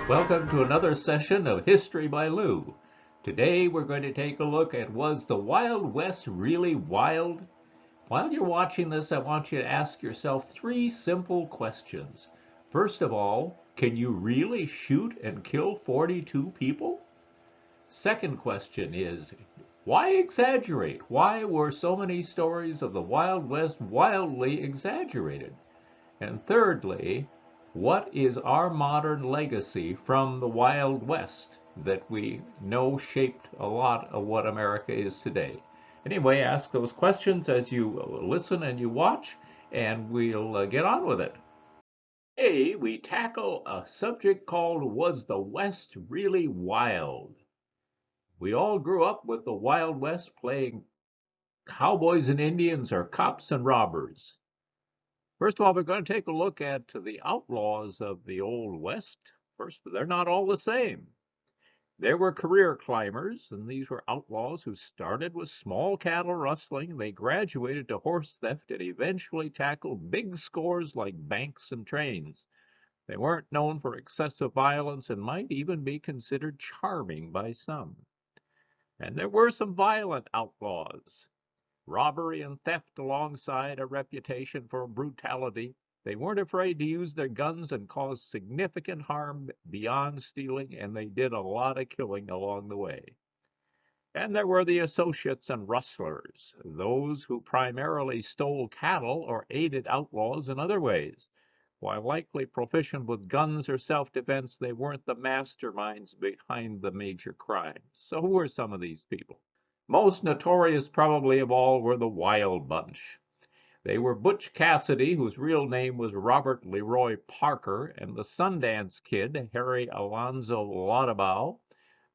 Welcome to another session of History by Lou. Today we're going to take a look at was the Wild West really wild? While you're watching this, I want you to ask yourself three simple questions. First of all, can you really shoot and kill 42 people? Second question is, why exaggerate? Why were so many stories of the Wild West wildly exaggerated? And thirdly, what is our modern legacy from the Wild West that we know shaped a lot of what America is today? Anyway, ask those questions as you listen and you watch, and we'll get on with it. Today, we tackle a subject called Was the West Really Wild? We all grew up with the Wild West playing cowboys and Indians or cops and robbers. First of all, we're going to take a look at the outlaws of the Old West. First, they're not all the same. There were career climbers, and these were outlaws who started with small cattle rustling. They graduated to horse theft and eventually tackled big scores like banks and trains. They weren't known for excessive violence and might even be considered charming by some. And there were some violent outlaws. Robbery and theft alongside a reputation for brutality. They weren't afraid to use their guns and cause significant harm beyond stealing, and they did a lot of killing along the way. And there were the associates and rustlers, those who primarily stole cattle or aided outlaws in other ways. While likely proficient with guns or self-defense, they weren't the masterminds behind the major crimes. So who were some of these people? Most notorious probably of all were the Wild Bunch. They were Butch Cassidy, whose real name was Robert Leroy Parker, and the Sundance Kid, Harry Alonzo Laudabow.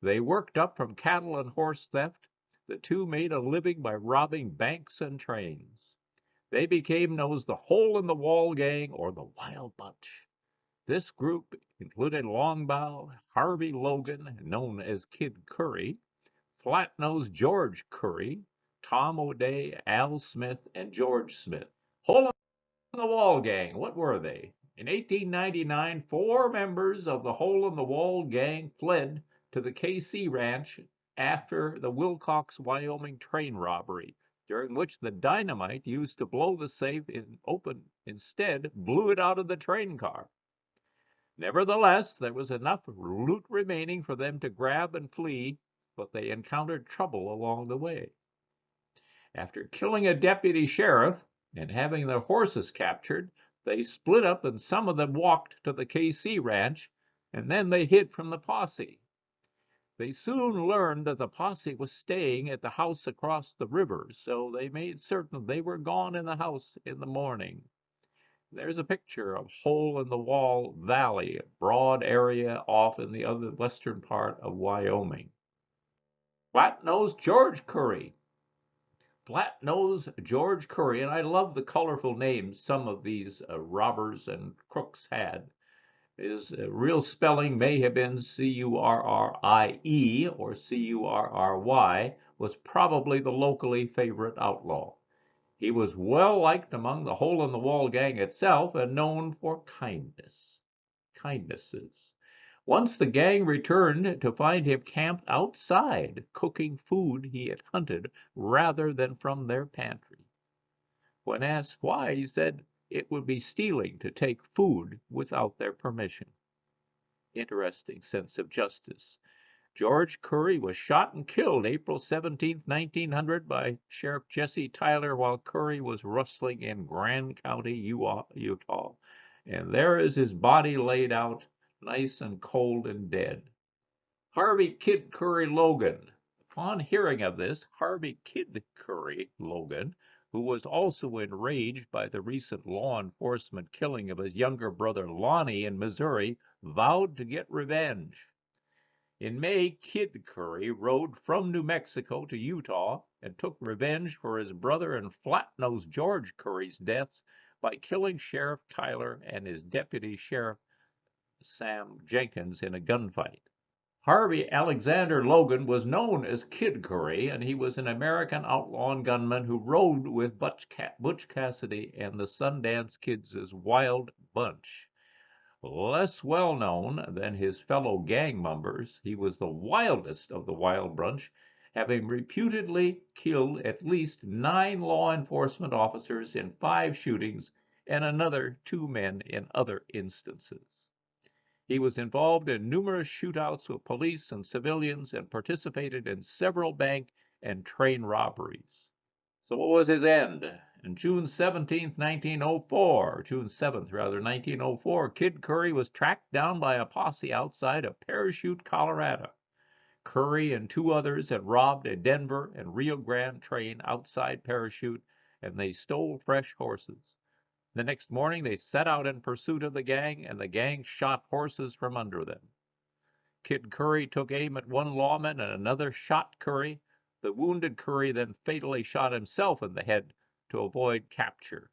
They worked up from cattle and horse theft. The two made a living by robbing banks and trains. They became known as the Hole in the Wall Gang or the Wild Bunch. This group included Longbow, Harvey Logan, known as Kid Curry, Flat-Nosed George Curry, Tom O'Day, Al Smith, and George Smith. Hole in the Wall Gang, what were they? In 1899, four members of the Hole in the Wall Gang fled to the KC Ranch after the Wilcox, Wyoming train robbery, during which the dynamite used to blow the safe open instead blew it out of the train car. Nevertheless, there was enough loot remaining for them to grab and flee, but they encountered trouble along the way. After killing a deputy sheriff and having their horses captured, they split up and some of them walked to the KC Ranch, and then they hid from the posse. They soon learned that the posse was staying at the house across the river, so they made certain they were gone in the house in the morning. There's a picture of Hole in the Wall Valley, a broad area off in the other western part of Wyoming. Flat-Nosed George Curry. Flat-Nosed George Curry, and I love the colorful names some of these robbers and crooks had. His real spelling may have been Currie or Curry, was probably the locally favorite outlaw. He was well liked among the Hole in the Wall gang itself and known for kindnesses. Once the gang returned to find him camped outside, cooking food he had hunted rather than from their pantry. When asked why, he said it would be stealing to take food without their permission. Interesting sense of justice. George Curry was shot and killed April 17, 1900 by Sheriff Jesse Tyler while Curry was rustling in Grand County, Utah. And there is his body laid out, nice and cold and dead. Harvey Kid Curry Logan. Upon hearing of this, Harvey Kid Curry Logan, who was also enraged by the recent law enforcement killing of his younger brother Lonnie in Missouri, vowed to get revenge. In May, Kid Curry rode from New Mexico to Utah and took revenge for his brother and Flat-Nosed George Curry's deaths by killing Sheriff Tyler and his deputy sheriff Sam Jenkins in a gunfight. Harvey Alexander Logan was known as Kid Curry, and he was an American outlaw and gunman who rode with Butch Cassidy and the Sundance Kids' Wild Bunch. Less well known than his fellow gang members, he was the wildest of the wild bunch, having reputedly killed at least 9 law enforcement officers in 5 shootings and another 2 men in other instances. He was involved in numerous shootouts with police and civilians and participated in several bank and train robberies. So what was his end? On June 17th, 1904, June 7th, rather, 1904, Kid Curry was tracked down by a posse outside of Parachute, Colorado. Curry and 2 others had robbed a Denver and Rio Grande train outside Parachute, and they stole fresh horses. The next morning, they set out in pursuit of the gang, and the gang shot horses from under them. Kid Curry took aim at one lawman, and another shot Curry. The wounded Curry then fatally shot himself in the head to avoid capture,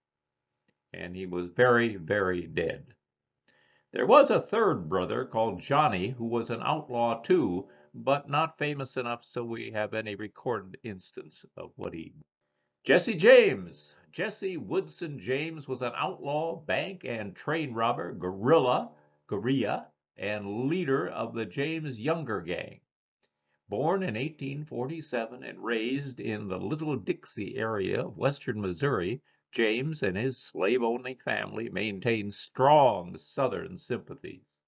and he was very, very dead. There was a third brother called Johnny who was an outlaw too, but not famous enough so we have any recorded instance of what he. Jesse James. Jesse Woodson James was an outlaw, bank and train robber, guerrilla, and leader of the James Younger gang. Born in 1847 and raised in the Little Dixie area of western Missouri, James and his slave-owning family maintained strong Southern sympathies.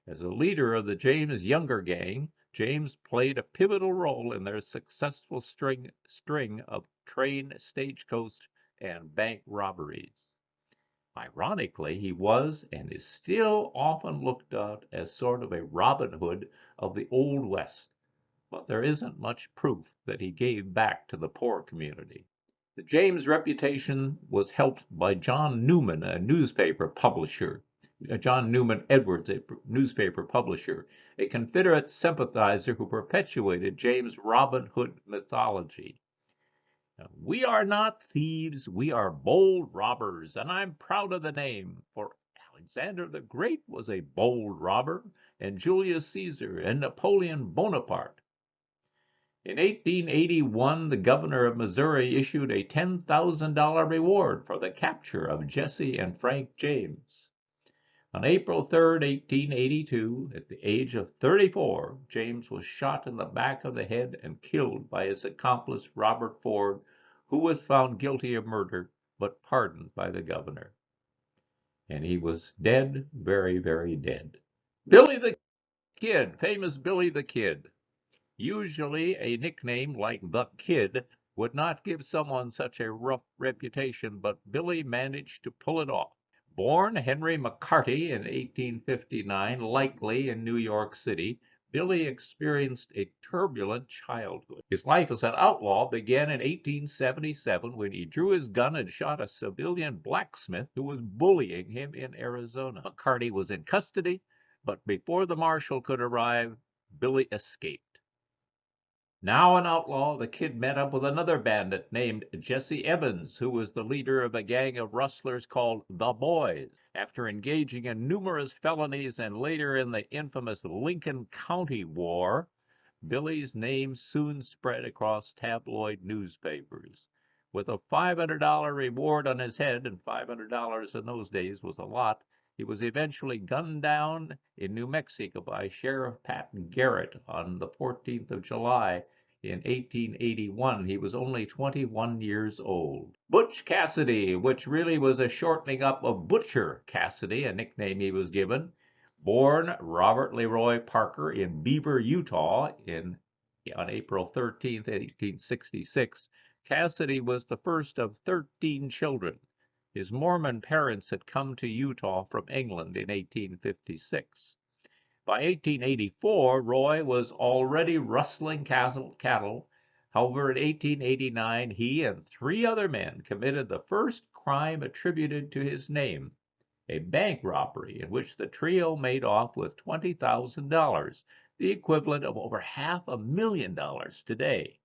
As a leader of the James Younger gang, James played a pivotal role in their successful string of train, stagecoach, and bank robberies. Ironically, he was and is still often looked at as sort of a Robin Hood of the Old West, but there isn't much proof that he gave back to the poor community. The James reputation was helped by John Newman, a newspaper publisher. John Newman Edwards, a newspaper publisher, a Confederate sympathizer who perpetuated James' Robin Hood mythology. We are not thieves, we are bold robbers, and I'm proud of the name, for Alexander the Great was a bold robber, and Julius Caesar and Napoleon Bonaparte. In 1881, the governor of Missouri issued a $10,000 reward for the capture of Jesse and Frank James. On April 3, 1882, at the age of 34, James was shot in the back of the head and killed by his accomplice Robert Ford, who was found guilty of murder but pardoned by the governor. And he was dead, very, very dead. Billy the Kid, famous Billy the Kid. Usually, a nickname like the Kid would not give someone such a rough reputation, but Billy managed to pull it off. Born Henry McCarty in 1859, likely in New York City, Billy experienced a turbulent childhood. His life as an outlaw began in 1877 when he drew his gun and shot a civilian blacksmith who was bullying him in Arizona. McCarty was in custody, but before the marshal could arrive, Billy escaped. Now an outlaw, the Kid met up with another bandit named Jesse Evans, who was the leader of a gang of rustlers called the Boys. After engaging in numerous felonies and later in the infamous Lincoln County War, Billy's name soon spread across tabloid newspapers. With a $500 reward on his head, and $500 in those days was a lot, he was eventually gunned down in New Mexico by Sheriff Pat Garrett on the 14th of July in 1881. He was only 21 years old. Butch Cassidy, which really was a shortening up of Butcher Cassidy, a nickname he was given. Born Robert Leroy Parker in Beaver, Utah on April 13, 1866, Cassidy was the first of 13 children. His Mormon parents had come to Utah from England in 1856. By 1884, Roy was already rustling cattle. However, in 1889, he and 3 other men committed the first crime attributed to his name, a bank robbery in which the trio made off with $20,000, the equivalent of over $500,000 today.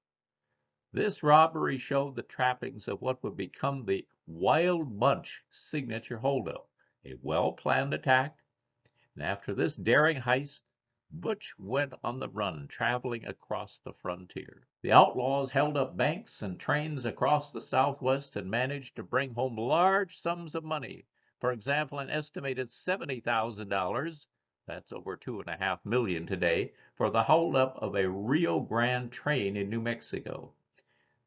This robbery showed the trappings of what would become the Wild Bunch signature holdup, a well-planned attack, and after this daring heist, Butch went on the run, traveling across the frontier. The outlaws held up banks and trains across the Southwest and managed to bring home large sums of money, For example, an estimated $70,000, that's over $2.5 million today, for the holdup of a Rio Grande train in New Mexico.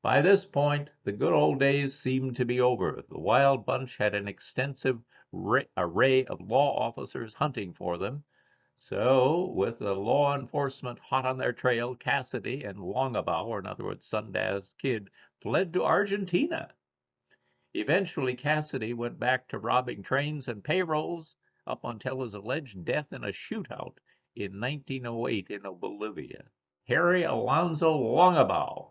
By this point, the good old days seemed to be over. The Wild Bunch had an extensive array of law officers hunting for them. So, with the law enforcement hot on their trail, Cassidy and Longabaugh, or in other words, Sundance Kid, fled to Argentina. Eventually, Cassidy went back to robbing trains and payrolls up until his alleged death in a shootout in 1908 in Bolivia. Harry Alonzo Longabaugh.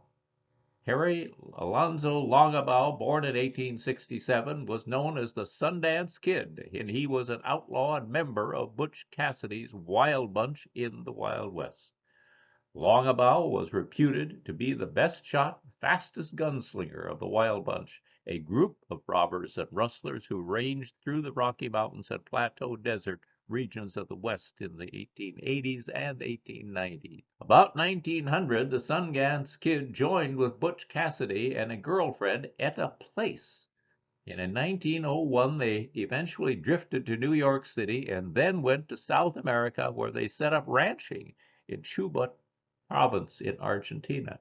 Harry Alonzo Longabaugh, born in 1867, was known as the Sundance Kid, and he was an outlaw and member of Butch Cassidy's Wild Bunch in the Wild West. Longabaugh was reputed to be the best shot, fastest gunslinger of the Wild Bunch, a group of robbers and rustlers who ranged through the Rocky Mountains and Plateau Desert regions of the West in the 1880s and 1890s. About 1900, the Sundance Kid joined with Butch Cassidy and a girlfriend, Etta Place. And in 1901, they eventually drifted to New York City and then went to South America, where they set up ranching in Chubut province in Argentina.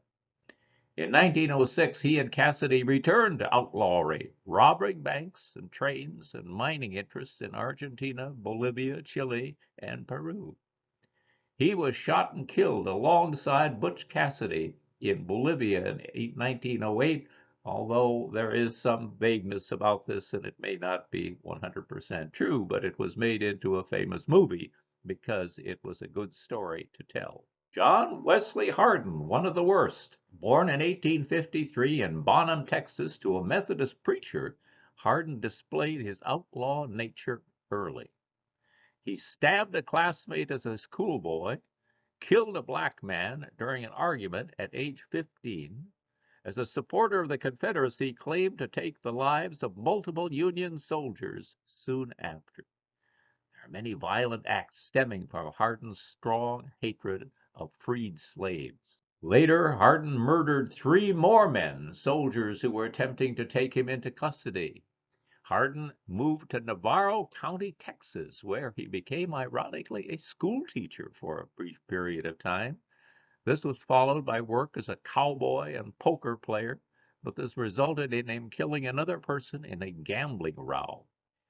In 1906, he and Cassidy returned to outlawry, robbing banks and trains and mining interests in Argentina, Bolivia, Chile, and Peru. He was shot and killed alongside Butch Cassidy in Bolivia in 1908, although there is some vagueness about this and it may not be 100% true, but it was made into a famous movie because it was a good story to tell. John Wesley Hardin, one of the worst. Born in 1853 in Bonham, Texas, to a Methodist preacher, Hardin displayed his outlaw nature early. He stabbed a classmate as a schoolboy, killed a black man during an argument at age 15. As a supporter of the Confederacy, claimed to take the lives of multiple Union soldiers soon after. There are many violent acts stemming from Hardin's strong hatred of freed slaves. Later, Hardin murdered 3 more men, soldiers who were attempting to take him into custody. Hardin moved to Navarro County, Texas, where he became, ironically, a school teacher for a brief period of time. This was followed by work as a cowboy and poker player, but this resulted in him killing another person in a gambling row.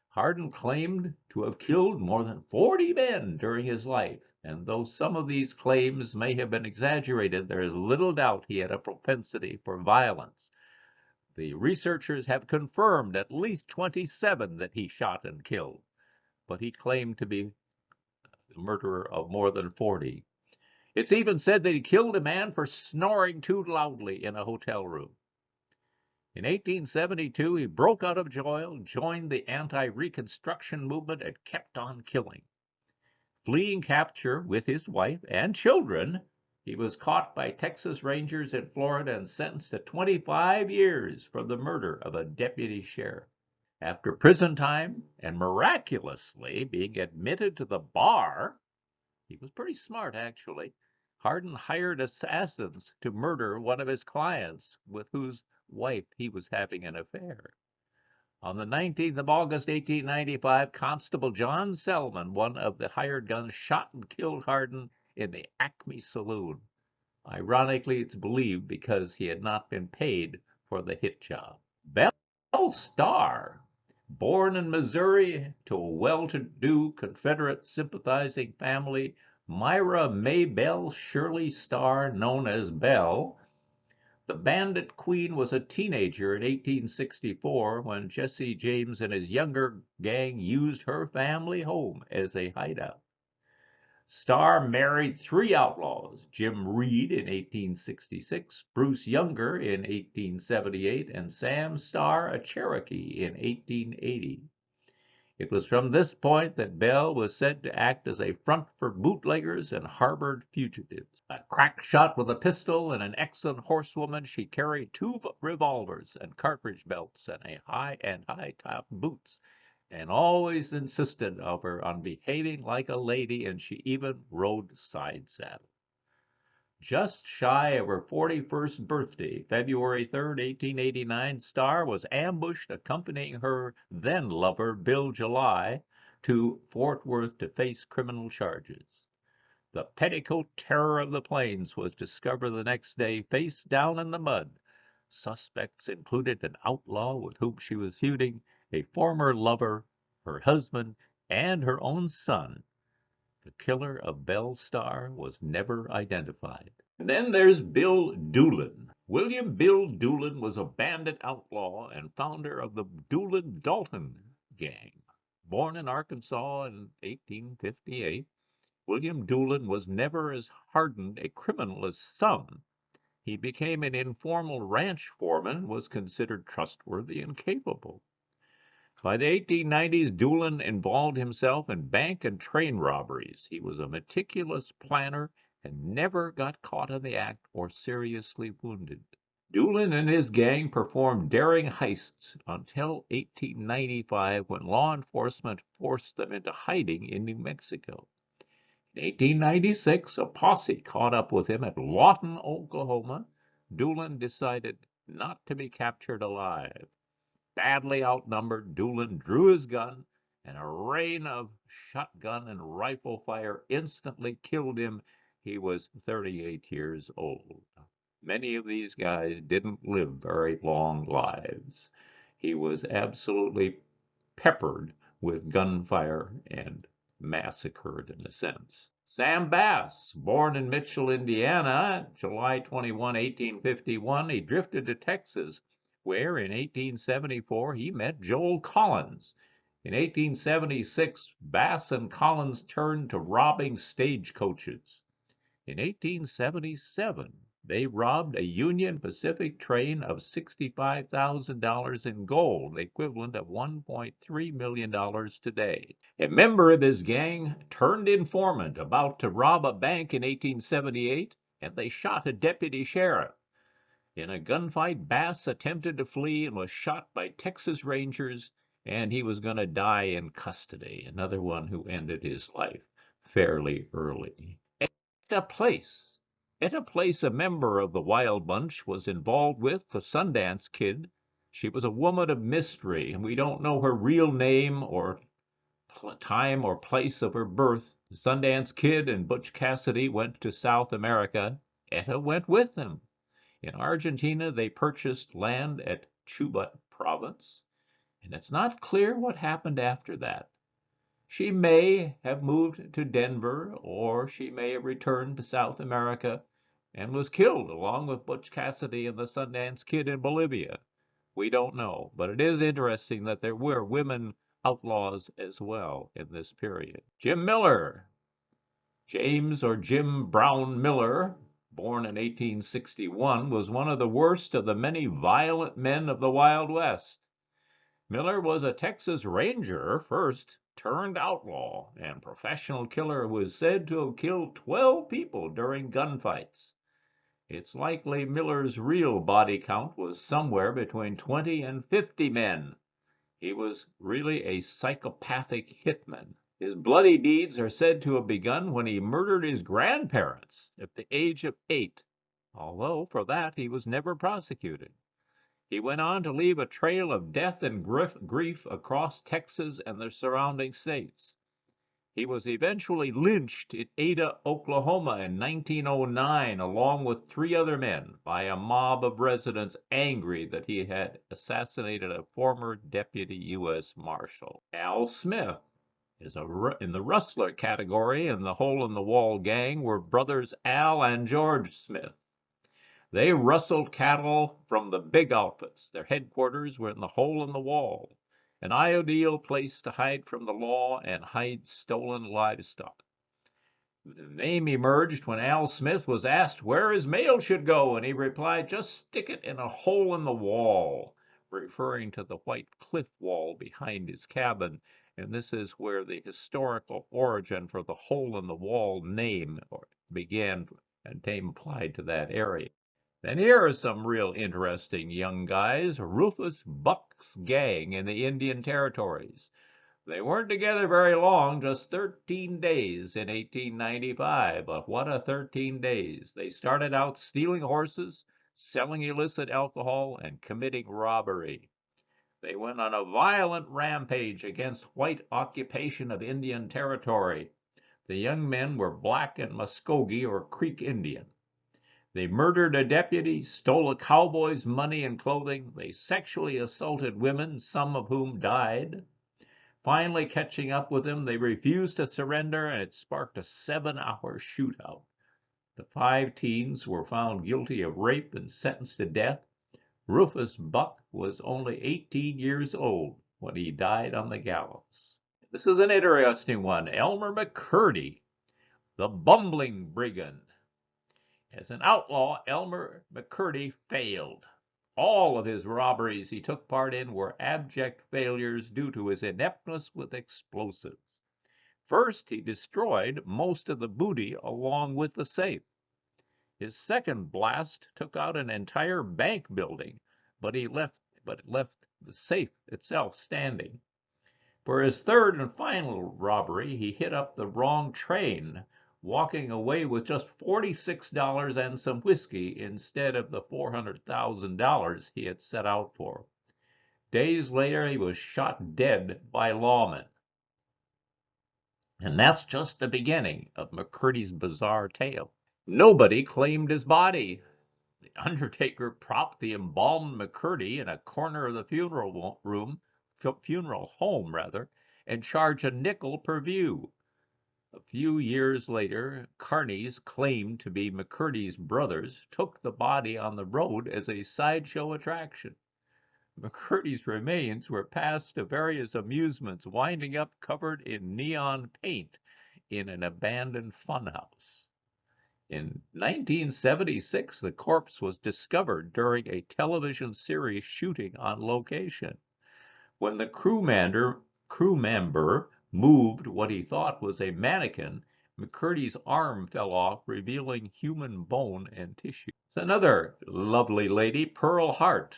Hardin claimed to have killed more than 40 men during his life, and though some of these claims may have been exaggerated, there is little doubt he had a propensity for violence. The researchers have confirmed at least 27 that he shot and killed, but he claimed to be the murderer of more than 40. It's even said that he killed a man for snoring too loudly in a hotel room. In 1872, he broke out of jail, joined the anti-Reconstruction movement, and kept on killing. Fleeing capture with his wife and children, he was caught by Texas Rangers in Florida and sentenced to 25 years for the murder of a deputy sheriff. After prison time and miraculously being admitted to the bar, he was pretty smart actually. Hardin hired assassins to murder one of his clients with whose wife he was having an affair. On the 19th of August, 1895, Constable John Selman, one of the hired guns, shot and killed Hardin in the Acme Saloon. Ironically, it's believed because he had not been paid for the hit job. Belle Starr, born in Missouri to a well-to-do Confederate sympathizing family, Myra Maybelle Shirley Starr, known as Belle. The Bandit Queen was a teenager in 1864 when Jesse James and his younger gang used her family home as a hideout. Starr married 3 outlaws, Jim Reed in 1866, Bruce Younger in 1878, and Sam Starr, a Cherokee, in 1880. It was from this point that Belle was said to act as a front for bootleggers and harbored fugitives. A crack shot with a pistol and an excellent horsewoman, she carried 2 revolvers and cartridge belts and high-top boots, and always insisted on behaving like a lady, and she even rode side saddle. Just shy of her 41st birthday, February 3rd, 1889, Starr was ambushed accompanying her then lover, Bill July, to Fort Worth to face criminal charges. The petticoat terror of the plains was discovered the next day face down in the mud. Suspects included an outlaw with whom she was feuding, a former lover, her husband, and her own son. The killer of Belle Starr was never identified. And then there's Bill Doolin. William Bill Doolin was a bandit outlaw and founder of the Doolin-Dalton gang. Born in Arkansas in 1858, William Doolin was never as hardened a criminal as some. He became an informal ranch foreman, was considered trustworthy and capable. By the 1890s, Doolin involved himself in bank and train robberies. He was a meticulous planner and never got caught in the act or seriously wounded. Doolin and his gang performed daring heists until 1895, when law enforcement forced them into hiding in New Mexico. In 1896, a posse caught up with him at Lawton, Oklahoma. Doolin decided not to be captured alive. Badly outnumbered, Doolin drew his gun, and a rain of shotgun and rifle fire instantly killed him. He was 38 years old. Many of these guys didn't live very long lives. He was absolutely peppered with gunfire and massacred in a sense. Sam Bass, born in Mitchell, Indiana, July 21, 1851, he drifted to Texas, where in 1874 he met Joel Collins. In 1876, Bass and Collins turned to robbing stagecoaches. In 1877, they robbed a Union Pacific train of $65,000 in gold, the equivalent of $1.3 million today. A member of his gang turned informant about to rob a bank in 1878, and they shot a deputy sheriff. In a gunfight, Bass attempted to flee and was shot by Texas Rangers, and he was going to die in custody, another one who ended his life fairly early. At a place. At a place a member of the Wild Bunch was involved with, the Sundance Kid. She was a woman of mystery, and we don't know her real name or time or place of her birth. The Sundance Kid and Butch Cassidy went to South America. Etta went with them. In Argentina, they purchased land at Chubut province, and it's not clear what happened after that. She may have moved to Denver, or she may have returned to South America and was killed along with Butch Cassidy and the Sundance Kid in Bolivia. We don't know, but it is interesting that there were women outlaws as well in this period. Jim Miller, James or Jim Brown Miller, born in 1861, was one of the worst of the many violent men of the Wild West. Miller was a Texas Ranger first, turned outlaw, and professional killer who was said to have killed 12 people during gunfights. It's likely Miller's real body count was somewhere between 20 and 50 men. He was really a psychopathic hitman. His bloody deeds are said to have begun when he murdered his grandparents at the age of 8, although for that he was never prosecuted. He went on to leave a trail of death and grief across Texas and the surrounding states. He was eventually lynched in Ada, Oklahoma in 1909, along with 3 other men, by a mob of residents angry that he had assassinated a former deputy U.S. Marshal. Al Smith is in the rustler category in the Hole in the Wall gang were brothers Al and George Smith. They rustled cattle from the big outfits. Their headquarters were in the Hole in the Wall, an ideal place to hide from the law and hide stolen livestock. The name emerged when Al Smith was asked where his mail should go, and he replied, "Just stick it in a hole in the wall," referring to the white cliff wall behind his cabin. And this is where the historical origin for the Hole in the Wall name began, and name applied to that area. Then here are some real interesting young guys. Rufus Buck's gang in the Indian Territories. They weren't together very long, just 13 days in 1895, but what a 13 days. They started out stealing horses, selling illicit alcohol, and committing robbery. They went on a violent rampage against white occupation of Indian territory. The young men were Black and Muskogee or Creek Indian. They murdered a deputy, stole a cowboy's money and clothing. They sexually assaulted women, some of whom died. Finally, catching up with them, they refused to surrender, and it sparked a 7-hour shootout. The 5 teens were found guilty of rape and sentenced to death. Rufus Buck was only 18 years old when he died on the gallows. This is an interesting one. Elmer McCurdy, the bumbling brigand. As an outlaw, Elmer McCurdy failed. All of his robberies he took part in were abject failures due to his ineptness with explosives. First, he destroyed most of the booty along with the safe. His second blast took out an entire bank building, but it left the safe itself standing. For his third and final robbery, he hit up the wrong train, walking away with just $46 and some whiskey instead of the $400,000 he had set out for. Days later, he was shot dead by lawmen. And that's just the beginning of McCurdy's bizarre tale. Nobody claimed his body. The undertaker propped the embalmed McCurdy in a corner of the funeral home, and charged a nickel per view. A few years later, carnies claimed to be McCurdy's brothers took the body on the road as a sideshow attraction. McCurdy's remains were passed to various amusements, winding up covered in neon paint in an abandoned funhouse. In 1976, the corpse was discovered during a television series shooting on location. When the crew member moved what he thought was a mannequin, McCurdy's arm fell off, revealing human bone and tissue. It's another lovely lady, Pearl Hart.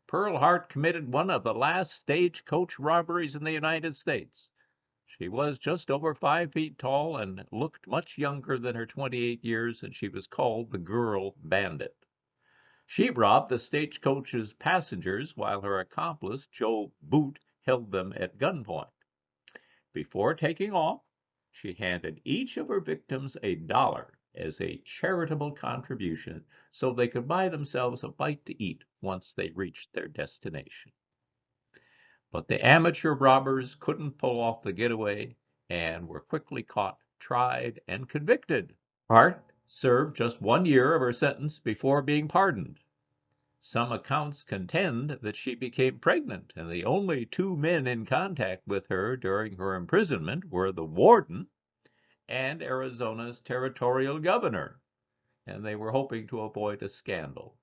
Pearl Hart committed one of the last stagecoach robberies in the United States. She was just over 5 feet tall and looked much younger than her 28 years, and she was called the Girl Bandit. She robbed the stagecoach's passengers while her accomplice, Joe Boot, held them at gunpoint. Before taking off, she handed each of her victims $1 as a charitable contribution so they could buy themselves a bite to eat once they reached their destination. But the amateur robbers couldn't pull off the getaway and were quickly caught, tried, and convicted. Hart served just 1 year of her sentence before being pardoned. Some accounts contend that she became pregnant, and the only 2 men in contact with her during her imprisonment were the warden and Arizona's territorial governor, and they were hoping to avoid a scandal.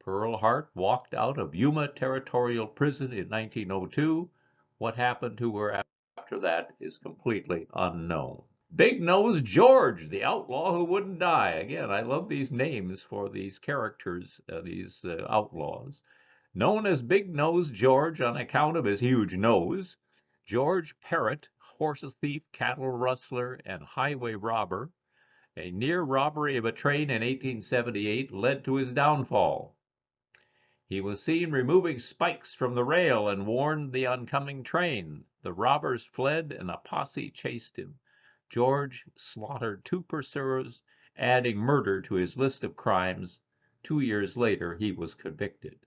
Pearl Hart walked out of Yuma Territorial Prison in 1902. What happened to her after that is completely unknown. Big Nose George, the outlaw who wouldn't die. Again, I love these names for these characters, these outlaws. Known as Big Nose George on account of his huge nose, George Parrott, horse thief, cattle rustler, and highway robber. A near robbery of a train in 1878 led to his downfall. He was seen removing spikes from the rail and warned the oncoming train. The robbers fled and a posse chased him. George slaughtered 2 pursuers, adding murder to his list of crimes. 2 years later, he was convicted.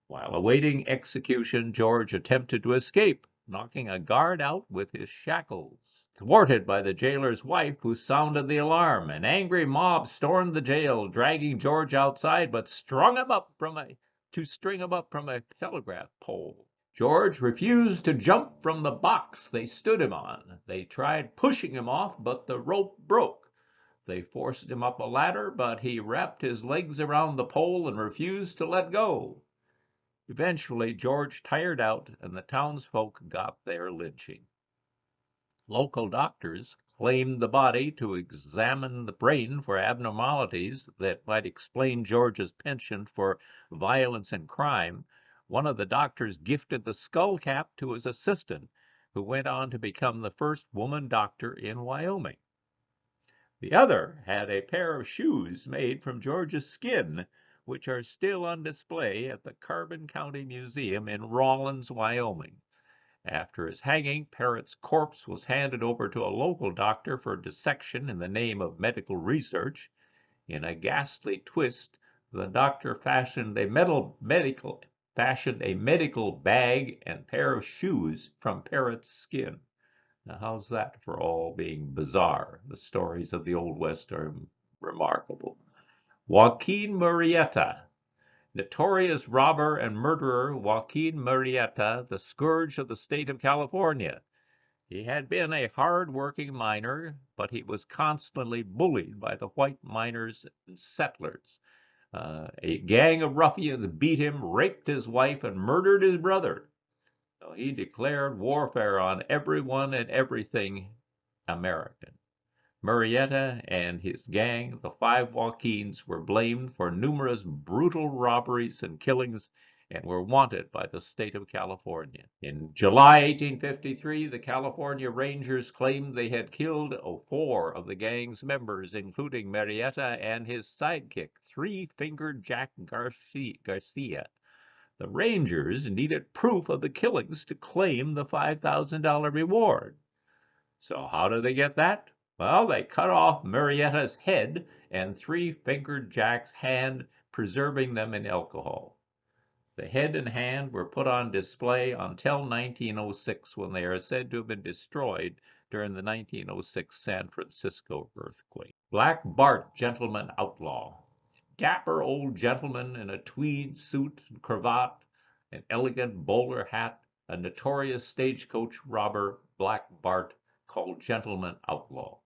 While awaiting execution, George attempted to escape, knocking a guard out with his shackles. Thwarted by the jailer's wife, who sounded the alarm, an angry mob stormed the jail, dragging George outside, but string him up from a telegraph pole. George refused to jump from the box they stood him on. They tried pushing him off, but the rope broke. They forced him up a ladder, but he wrapped his legs around the pole and refused to let go. Eventually, George tired out, and the townsfolk got their lynching. Local doctors claimed the body to examine the brain for abnormalities that might explain George's penchant for violence and crime. One of the doctors gifted the skull cap to his assistant, who went on to become the first woman doctor in Wyoming. The other had a pair of shoes made from Georgia's skin, which are still on display at the Carbon County Museum in Rawlins, Wyoming. After his hanging, Parrott's corpse was handed over to a local doctor for dissection in the name of medical research. In a ghastly twist, the doctor fashioned a medical bag and pair of shoes from Parrot's skin. Now, how's that for all being bizarre? The stories of the Old West are remarkable. Joaquin Murrieta, notorious robber and murderer Joaquin Murrieta, the scourge of the state of California. He had been a hard-working miner, but he was constantly bullied by the white miners and settlers. A gang of ruffians beat him, raped his wife, and murdered his brother. So he declared warfare on everyone and everything American. Murrieta and his gang, the Five Joaquins, were blamed for numerous brutal robberies and killings and were wanted by the state of California. In July 1853, the California Rangers claimed they had killed 4 of the gang's members, including Murrieta and his sidekick, Three-Fingered Jack Garcia. The Rangers needed proof of the killings to claim the $5,000 reward. So how did they get that? Well, they cut off Murrieta's head and Three-Fingered Jack's hand, preserving them in alcohol. The head and hand were put on display until 1906, when they are said to have been destroyed during the 1906 San Francisco earthquake. Black Bart, gentleman outlaw. Dapper old gentleman in a tweed suit and cravat, an elegant bowler hat, a notorious stagecoach robber, Black Bart, called gentleman outlaw.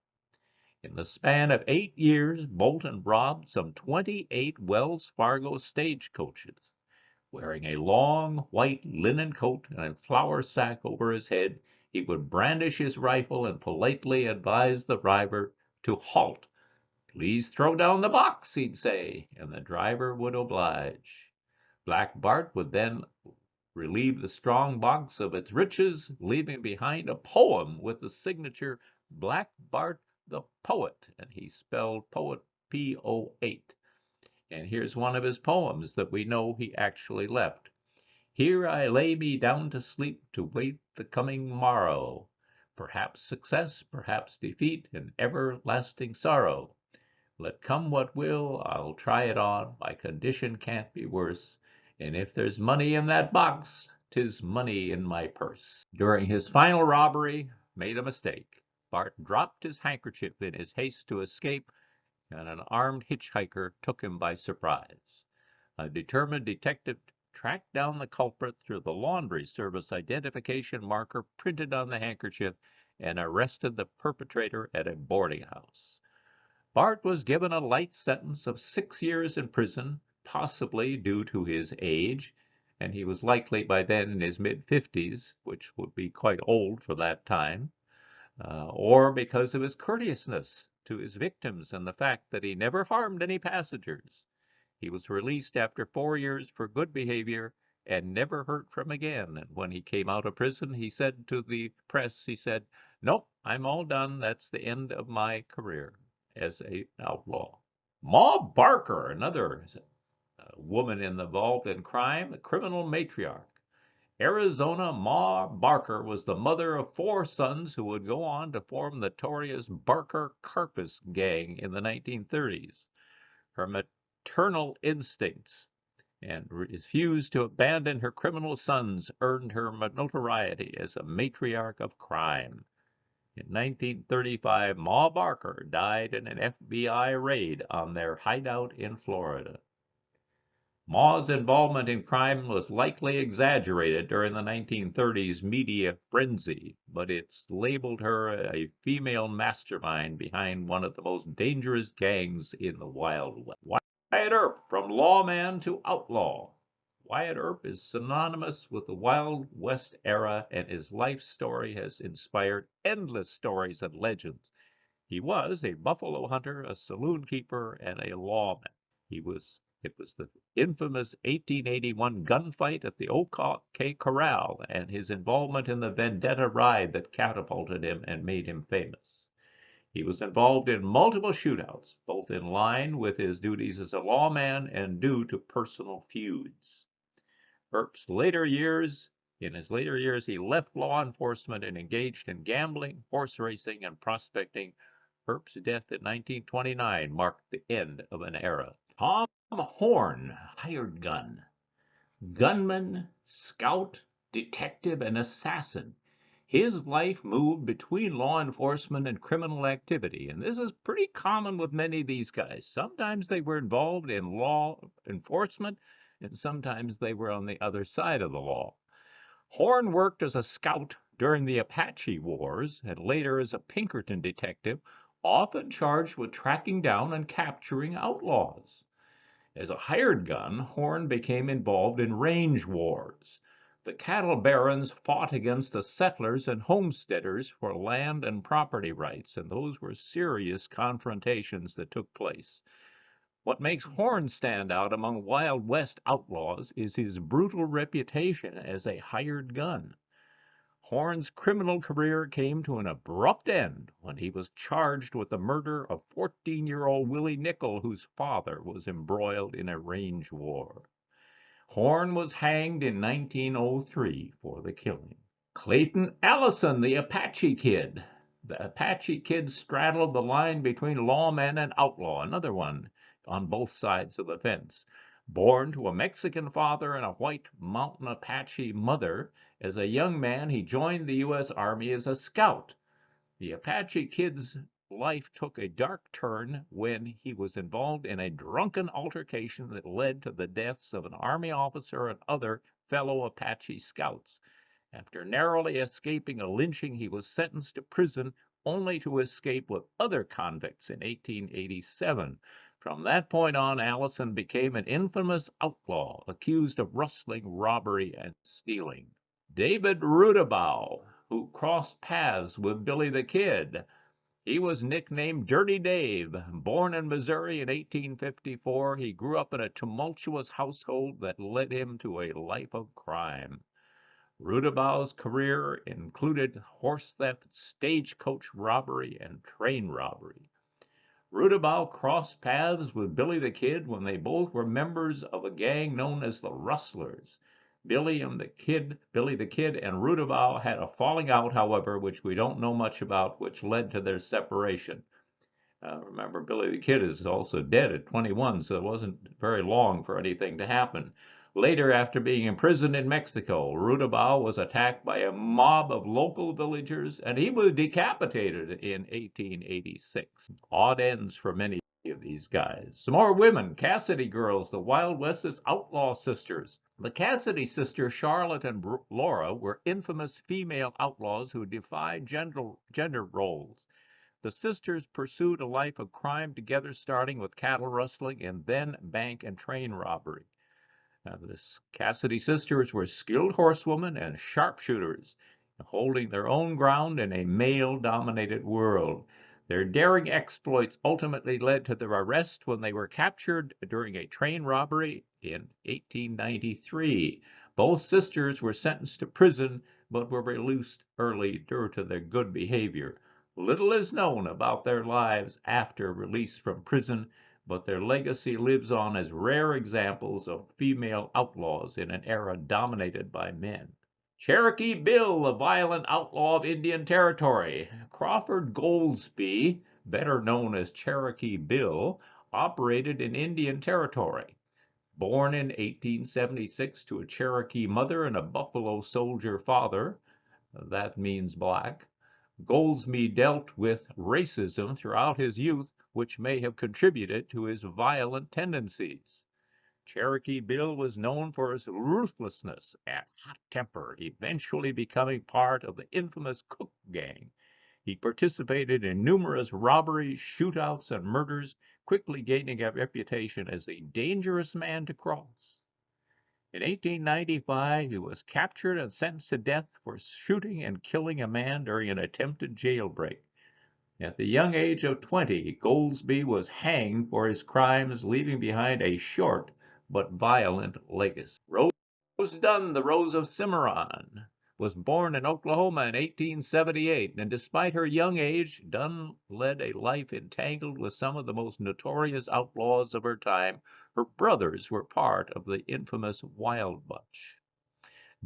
In the span of 8 years, Bolton robbed some 28 Wells Fargo stagecoaches. Wearing a long white linen coat and a flour sack over his head, he would brandish his rifle and politely advise the driver to halt. "Please throw down the box," he'd say, and the driver would oblige. Black Bart would then relieve the strong box of its riches, leaving behind a poem with the signature Black Bart the Poet, and he spelled poet P-O-8. And here's one of his poems that we know he actually left. "Here I lay me down to sleep, to wait the coming morrow. Perhaps success, perhaps defeat, and everlasting sorrow. Let come what will, I'll try it on, my condition can't be worse, and if there's money in that box, 'tis money in my purse." During his final robbery, made a mistake. Bart dropped his handkerchief in his haste to escape, and an armed hitchhiker took him by surprise. A determined detective tracked down the culprit through the laundry service identification marker printed on the handkerchief and arrested the perpetrator at a boarding house. Bart was given a light sentence of 6 years in prison, possibly due to his age, and he was likely by then in his mid-50s, which would be quite old for that time, or because of his courteousness to his victims and the fact that he never harmed any passengers. He was released after 4 years for good behavior and never heard from again. And when he came out of prison, he said to the press, he said, "Nope, I'm all done. That's the end of my career as an outlaw." Ma Barker, another woman involved in crime, a criminal matriarch. Arizona Ma Barker was the mother of 4 sons who would go on to form the notorious Barker Carpus gang in the 1930s. Her maternal instincts and refused to abandon her criminal sons earned her notoriety as a matriarch of crime. In 1935, Ma Barker died in an FBI raid on their hideout in Florida. Ma's involvement in crime was likely exaggerated during the 1930s media frenzy, but it's labeled her a female mastermind behind one of the most dangerous gangs in the Wild West. Wyatt Earp, from lawman to outlaw. Wyatt Earp is synonymous with the Wild West era, and his life story has inspired endless stories and legends. He was a buffalo hunter, a saloon keeper, and a lawman. He was It was the infamous 1881 gunfight at the OK Corral and his involvement in the Vendetta Ride that catapulted him and made him famous. He was involved in multiple shootouts, both in line with his duties as a lawman and due to personal feuds. In his later years, he left law enforcement and engaged in gambling, horse racing, and prospecting. Earp's death in 1929 marked the end of an era. Tom Horn, hired gun. Gunman, scout, detective, and assassin. His life moved between law enforcement and criminal activity, and this is pretty common with many of these guys. Sometimes they were involved in law enforcement, and sometimes they were on the other side of the law. Horn worked as a scout during the Apache Wars and later as a Pinkerton detective, often charged with tracking down and capturing outlaws. As a hired gun, Horn became involved in range wars. The cattle barons fought against the settlers and homesteaders for land and property rights, and those were serious confrontations that took place. What makes Horn stand out among Wild West outlaws is his brutal reputation as a hired gun. Horn's criminal career came to an abrupt end when he was charged with the murder of 14-year-old Willie Nickel, whose father was embroiled in a range war. Horn was hanged in 1903 for the killing. Clayton Allison, the Apache Kid. The Apache Kid straddled the line between lawman and outlaw, another one on both sides of the fence. Born to a Mexican father and a white mountain Apache mother, as a young man he joined the U.S. Army as a scout. The Apache Kid's life took a dark turn when he was involved in a drunken altercation that led to the deaths of an Army officer and other fellow Apache scouts. After narrowly escaping a lynching, he was sentenced to prison only to escape with other convicts in 1887. From that point on, Allison became an infamous outlaw, accused of rustling, robbery, and stealing. David Rudabaugh, who crossed paths with Billy the Kid. He was nicknamed Dirty Dave. Born in Missouri in 1854, he grew up in a tumultuous household that led him to a life of crime. Rudabaugh's career included horse theft, stagecoach robbery, and train robbery. Rudabaugh crossed paths with Billy the Kid when they both were members of a gang known as the Rustlers. Billy the Kid and Rudabaugh had a falling out, however, which we don't know much about, which led to their separation. Remember, Billy the Kid is also dead at 21, so it wasn't very long for anything to happen. Later, after being imprisoned in Mexico, Rudabaugh was attacked by a mob of local villagers, and he was decapitated in 1886. Odd ends for many of these guys. Some more women, Cassidy girls, the Wild West's outlaw sisters. The Cassidy sisters, Charlotte and Laura, were infamous female outlaws who defied gender roles. The sisters pursued a life of crime together, starting with cattle rustling and then bank and train robbery. The Cassidy sisters were skilled horsewomen and sharpshooters, holding their own ground in a male-dominated world. Their daring exploits ultimately led to their arrest when they were captured during a train robbery in 1893. Both sisters were sentenced to prison, but were released early due to their good behavior. Little is known about their lives after release from prison, but their legacy lives on as rare examples of female outlaws in an era dominated by men. Cherokee Bill, a violent outlaw of Indian Territory. Crawford Goldsby, better known as Cherokee Bill, operated in Indian Territory. Born in 1876 to a Cherokee mother and a Buffalo Soldier father, that means black, Goldsby dealt with racism throughout his youth, which may have contributed to his violent tendencies. Cherokee Bill was known for his ruthlessness and hot temper, eventually becoming part of the infamous Cook Gang. He participated in numerous robberies, shootouts, and murders, quickly gaining a reputation as a dangerous man to cross. In 1895, he was captured and sentenced to death for shooting and killing a man during an attempted jailbreak. At the young age of 20, Goldsby was hanged for his crimes, leaving behind a short but violent legacy. Rose Dunn, the Rose of Cimarron, was born in Oklahoma in 1878, and despite her young age, Dunn led a life entangled with some of the most notorious outlaws of her time. Her brothers were part of the infamous Wild Bunch.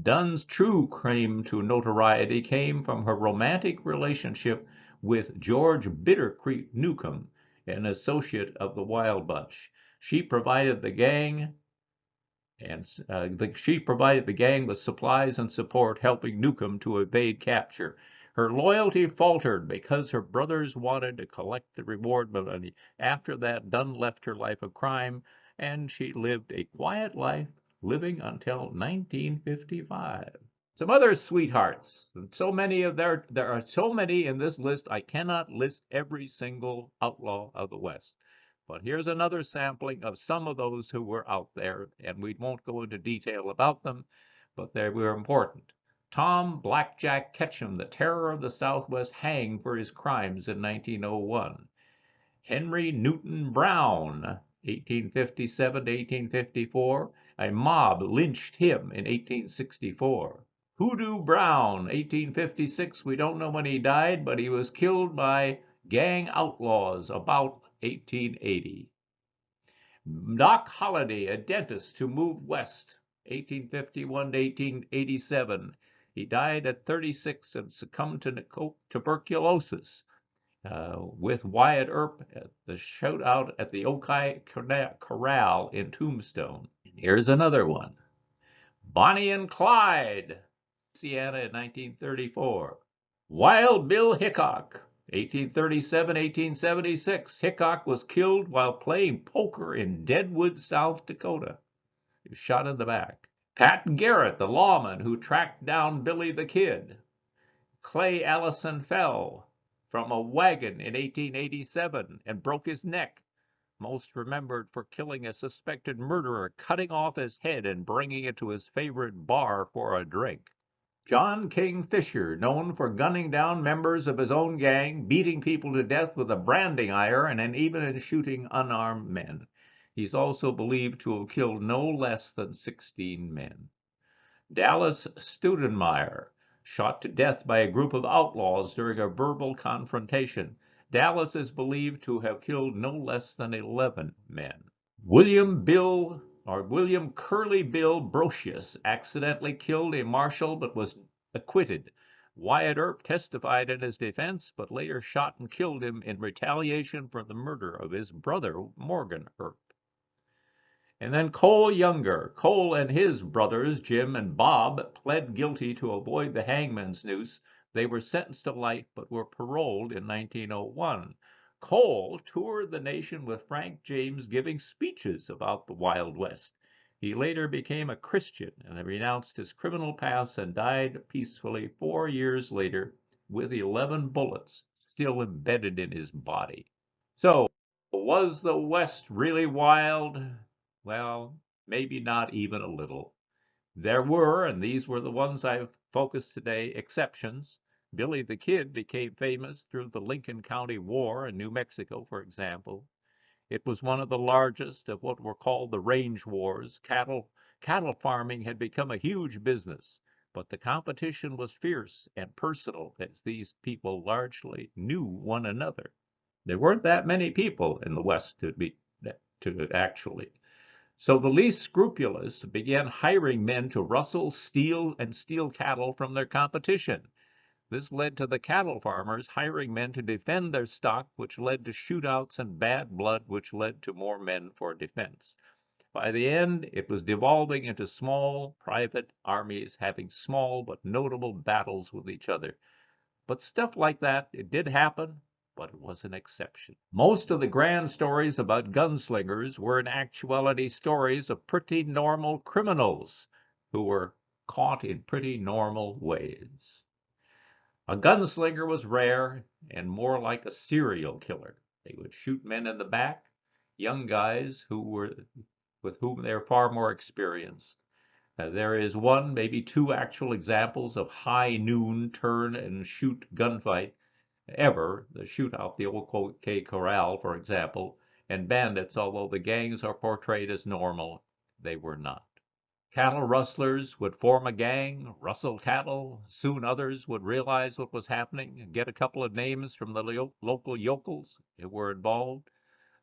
Dunn's true claim to notoriety came from her romantic relationship with George Bittercreek Newcomb, an associate of the Wild Bunch. She provided the gang with supplies and support, helping Newcomb to evade capture. Her loyalty faltered because her brothers wanted to collect the reward money. After that, Dunn left her life of crime, and she lived a quiet life, living until 1955. Some other sweethearts. There are so many in this list, I cannot list every single outlaw of the West. But here's another sampling of some of those who were out there, and we won't go into detail about them, but they were important. Tom Blackjack Ketchum, the terror of the Southwest, hanged for his crimes in 1901. Henry Newton Brown, 1857 to 1854. A mob lynched him in 1864. Hoodoo Brown, 1856. We don't know when he died, but he was killed by gang outlaws about 1880. Doc Holliday, a dentist who moved west, 1851 to 1887. He died at 36 and succumbed to tuberculosis. With Wyatt Earp at the shootout at the Okai Corral in Tombstone. Here's another one. Bonnie and Clyde, Louisiana in 1934. Wild Bill Hickok, 1837-1876. Hickok was killed while playing poker in Deadwood, South Dakota. He was shot in the back. Pat Garrett, the lawman who tracked down Billy the Kid. Clay Allison fell from a wagon in 1887 and broke his neck, most remembered for killing a suspected murderer, cutting off his head and bringing it to his favorite bar for a drink. John King Fisher, known for gunning down members of his own gang, beating people to death with a branding iron, and even shooting unarmed men. He's also believed to have killed no less than 16 men. Dallas Studenmeyer, shot to death by a group of outlaws during a verbal confrontation. Dallas is believed to have killed no less than 11 men. William Curly Bill Brocius accidentally killed a marshal but was acquitted. Wyatt Earp testified in his defense, but later shot and killed him in retaliation for the murder of his brother, Morgan Earp. And then Cole Younger. Cole and his brothers, Jim and Bob, pled guilty to avoid the hangman's noose. They were sentenced to life but were paroled in 1901. Cole toured the nation with Frank James giving speeches about the Wild West. He later became a Christian and renounced his criminal past and died peacefully 4 years later with 11 bullets still embedded in his body. So, was the West really wild? Well, maybe not even a little. There were, and these were the ones I've focused today, exceptions. Billy the Kid became famous through the Lincoln County War in New Mexico, for example. It was one of the largest of what were called the range wars. Cattle farming had become a huge business, but the competition was fierce and personal as these people largely knew one another. There weren't that many people in the West to actually. So the least scrupulous began hiring men to rustle, steal, and steal cattle from their competition. This led to the cattle farmers hiring men to defend their stock, which led to shootouts and bad blood, which led to more men for defense. By the end, it was devolving into small private armies having small but notable battles with each other. But stuff like that, it did happen, but it was an exception. Most of the grand stories about gunslingers were in actuality stories of pretty normal criminals who were caught in pretty normal ways. A gunslinger was rare and more like a serial killer. They would shoot men in the back, young guys with whom they were far more experienced. There is one, maybe two actual examples of high noon turn and shoot gunfight. ever. The shootout, the OK Corral, for example, and bandits, although the gangs are portrayed as normal, they were not. Cattle rustlers would form a gang, rustle cattle. Soon others would realize what was happening and get a couple of names from the local yokels who were involved.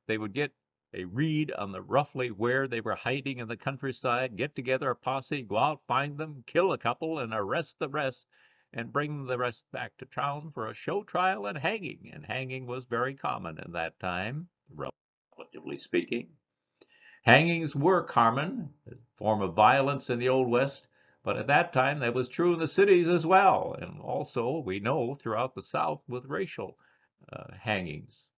They would get a read on the roughly where they were hiding in the countryside, get together a posse, go out, find them, kill a couple, and arrest the rest, and bring the rest back to town for a show trial and hanging. And hanging was very common in that time, relatively speaking. Hangings were common, a form of violence in the Old West, but at that time that was true in the cities as well, and also, we know, throughout the South with racial hangings.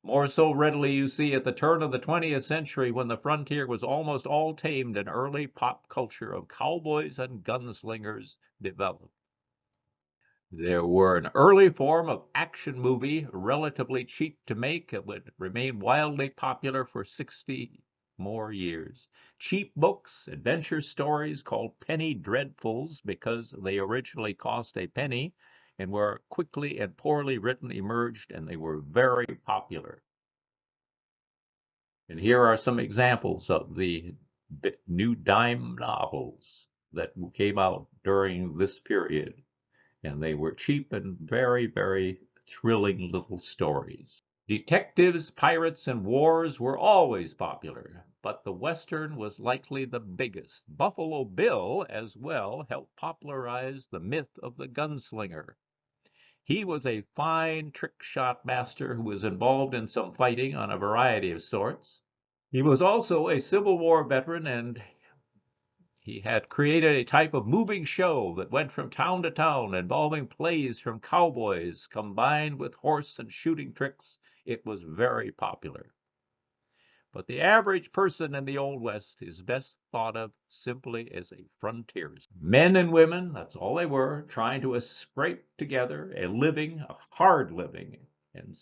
More so readily, you see, at the turn of the 20th century when the frontier was almost all tamed and early pop culture of cowboys and gunslingers developed. There were an early form of action movie, relatively cheap to make. It would remain wildly popular for 60 more years. Cheap books, adventure stories called penny dreadfuls because they originally cost a penny and were quickly and poorly written emerged, and they were very popular. And here are some examples of the new dime novels that came out during this period. And they were cheap and very, very thrilling little stories. Detectives, pirates, and wars were always popular, but the Western was likely the biggest. Buffalo Bill, as well, helped popularize the myth of the gunslinger. He was a fine trick shot master who was involved in some fighting on a variety of sorts. He was also a Civil War veteran, and he had created a type of moving show that went from town to town, involving plays from cowboys combined with horse and shooting tricks. It was very popular. But the average person in the Old West is best thought of simply as a frontiersman. Men and women, that's all they were, trying to scrape together a living, a hard living, and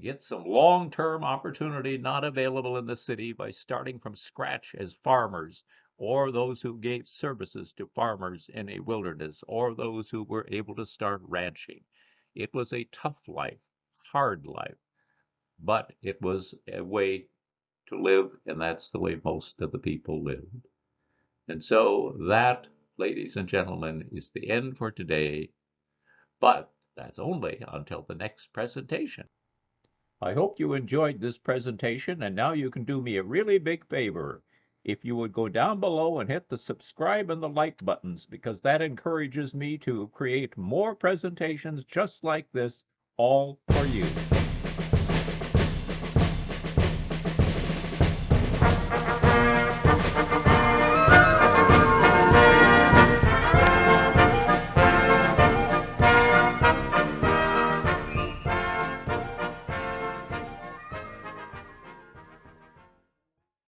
get some long-term opportunity not available in the city by starting from scratch as farmers, or those who gave services to farmers in a wilderness, or those who were able to start ranching. It was a tough life, hard life, but it was a way to live, and that's the way most of the people lived. And so that, ladies and gentlemen, is the end for today, but that's only until the next presentation. I hope you enjoyed this presentation, and now you can do me a really big favor. If you would go down below and hit the subscribe and the like buttons, because that encourages me to create more presentations just like this, all for you.